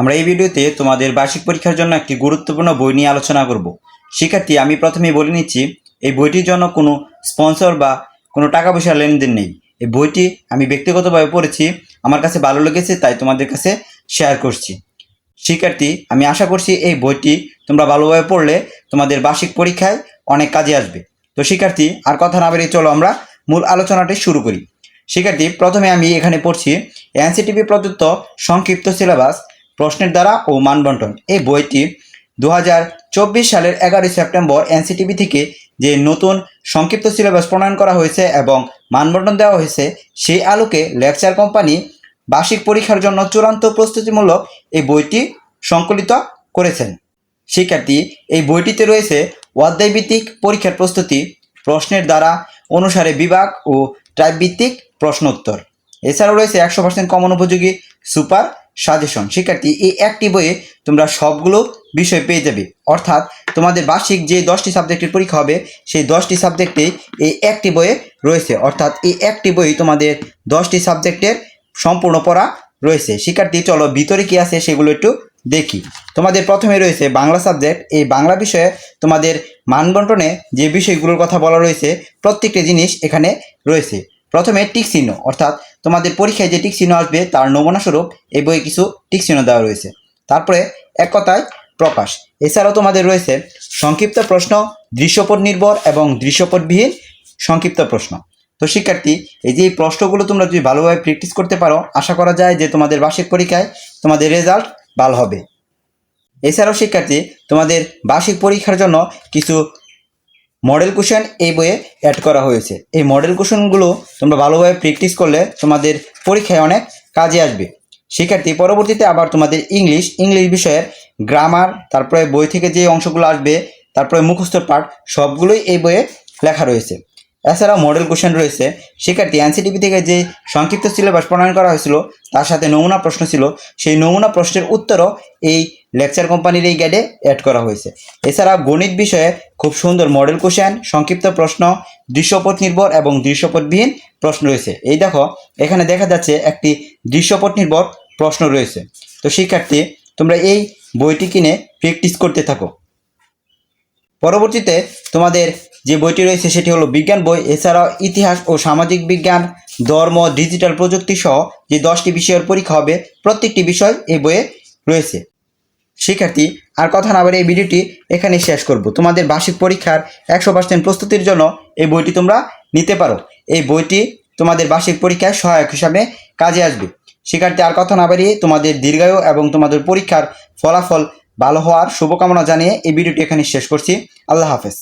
আমরা এই ভিডিওতে তোমাদের বার্ষিক পরীক্ষার জন্য একটি গুরুত্বপূর্ণ বই নিয়ে আলোচনা করব। শিক্ষার্থী, আমি প্রথমেই বলে নিচ্ছি, এই বইটির জন্য কোনো স্পন্সর বা কোনো টাকা পয়সার লেনদেন নেই। এই বইটি আমি ব্যক্তিগতভাবে পড়েছি, আমার কাছে ভালো লেগেছে, তাই তোমাদের কাছে শেয়ার করছি। শিক্ষার্থী, আমি আশা করছি এই বইটি তোমরা ভালোভাবে পড়লে তোমাদের বার্ষিক পরীক্ষায় অনেক কাজে আসবে। তো শিক্ষার্থী, আর কথা না বেরিয়ে চলো আমরা মূল আলোচনাটি শুরু করি। শিক্ষার্থী, প্রথমে আমি এখানে পড়ছি এনসিটিভি প্রদত্ত সংক্ষিপ্ত সিলেবাস, প্রশ্নের দ্বারা ও মানবন্টন। এই বইটি 2024 সালের 11 সেপ্টেম্বর এনসিটিভি থেকে যে নতুন সংক্ষিপ্ত সিলেবাস প্রণয়ন করা হয়েছে এবং মানবন্টন দেওয়া হয়েছে, সেই আলোকে লেকচার কোম্পানি বার্ষিক পরীক্ষার জন্য চূড়ান্ত প্রস্তুতিমূলক এই বইটি সংকলিত করেছেন। শিক্ষার্থী, এই বইটিতে রয়েছে অধ্যায়ভিত্তিক পরীক্ষার প্রস্তুতি, প্রশ্নের দ্বারা অনুসারে বিভাগ ও টাইপ ভিত্তিক প্রশ্ন উত্তর। এছাড়াও রয়েছে 100% কমন উপযোগী সুপার সাজেশন। শিক্ষার্থী, এই একটি বইয়ে তোমরা সবগুলো বিষয় পেয়ে যাবে, অর্থাৎ তোমাদের বার্ষিক যে 10টি সাবজেক্টের পরীক্ষা হবে সেই 10টি সাবজেক্টেই এই একটি বইয়ে রয়েছে, অর্থাৎ এই একটি বই তোমাদের 10টি সাবজেক্টের সম্পূর্ণ পড়া রয়েছে। শিক্ষার্থী, চলো ভিতরে কি আছে সেগুলো একটু দেখি। তোমাদের প্রথমে রয়েছে বাংলা সাবজেক্ট। এই বাংলা বিষয়ে তোমাদের মানবন্টনে যে বিষয়গুলোর কথা বলা রয়েছে প্রত্যেকটি জিনিস এখানে রয়েছে। প্রথমে টিক চিহ্ন, অর্থাৎ তোমাদের পরীক্ষায় যে টিক চিহ্ন আসবে তার নমুনা স্বরূপ এই বইয়ে কিছু টিক চিহ্ন দেওয়া রয়েছে। তারপরে এক কথায় প্রকাশ। এছাড়াও তোমাদের রয়েছে সংক্ষিপ্ত প্রশ্ন, দৃশ্যপট নির্ভর এবং দৃশ্যপটবিহীন সংক্ষিপ্ত প্রশ্ন। তো শিক্ষার্থী, এই যে এই প্রশ্নগুলো তোমরা যদি ভালোভাবে প্র্যাকটিস করতে পারো, আশা করা যায় যে তোমাদের বার্ষিক পরীক্ষায় তোমাদের রেজাল্ট ভালো হবে। এছাড়াও শিক্ষার্থী, তোমাদের বার্ষিক পরীক্ষার জন্য কিছু মডেল কোশ্চেন এই বইয়ে অ্যাড করা হয়েছে। এই মডেল কোশ্চেনগুলো তোমরা ভালোভাবে প্র্যাকটিস করলে তোমাদের পরীক্ষায় অনেক কাজে আসবে। শিক্ষার্থী, পরবর্তীতে আবার তোমাদের ইংলিশ বিষয়ের গ্রামার, তারপরে বই থেকে যে অংশগুলো আসবে, তারপরে মুখস্থ পাঠ, সবগুলোই এই বইয়ে লেখা রয়েছে। এছাড়াও মডেল কোশ্চেন রয়েছে। শিক্ষার্থী, এনসিটিভি থেকে যে সংক্ষিপ্ত সিলেবাস প্রণয়ন করা হয়েছিল তার সাথে নমুনা প্রশ্ন ছিল, সেই নমুনা প্রশ্নের উত্তরও এই লেকচার কোম্পানির এই গাইডে অ্যাড করা হয়েছে। এছাড়া গণিত বিষয়ে খুব সুন্দর মডেল কোশ্চেন, সংক্ষিপ্ত প্রশ্ন, দৃশ্যপট নির্ভর এবং দৃশ্যপটবিহীন প্রশ্ন রয়েছে। এই দেখো, এখানে দেখা যাচ্ছে একটি দৃশ্যপট নির্ভর প্রশ্ন রয়েছে। তো শিক্ষার্থী, তোমরা এই বইটি কিনে প্র্যাকটিস করতে থাকো। পরবর্তীতে তোমাদের যে বইটি রয়েছে সেটি হলো বিজ্ঞান বই। এছাড়াও ইতিহাস ও সামাজিক বিজ্ঞান, ধর্ম, ডিজিটাল প্রযুক্তি সহ যে 10টি বিষয়ের পরীক্ষা হবে প্রত্যেকটি বিষয় এই বইয়ে রয়েছে। শিক্ষার্থী, আর কথা না বলে এই ভিডিওটি এখানে শেষ করব। তোমাদের বার্ষিক পরীক্ষার 100% প্রস্তুতির জন্য এই বইটি তোমরা নিতে পারো। এই বইটি তোমাদের বার্ষিক পরীক্ষায় সহায়ক হিসাবে কাজে আসবে। শিক্ষার্থী, আর কথা না বাড়িয়ে তোমাদের দীর্ঘায়ু এবং তোমাদের পরীক্ষার ফলাফল ভালো হওয়ার শুভকামনা জানিয়ে এই ভিডিওটি এখানে শেষ করছি। আল্লাহ হাফেজ।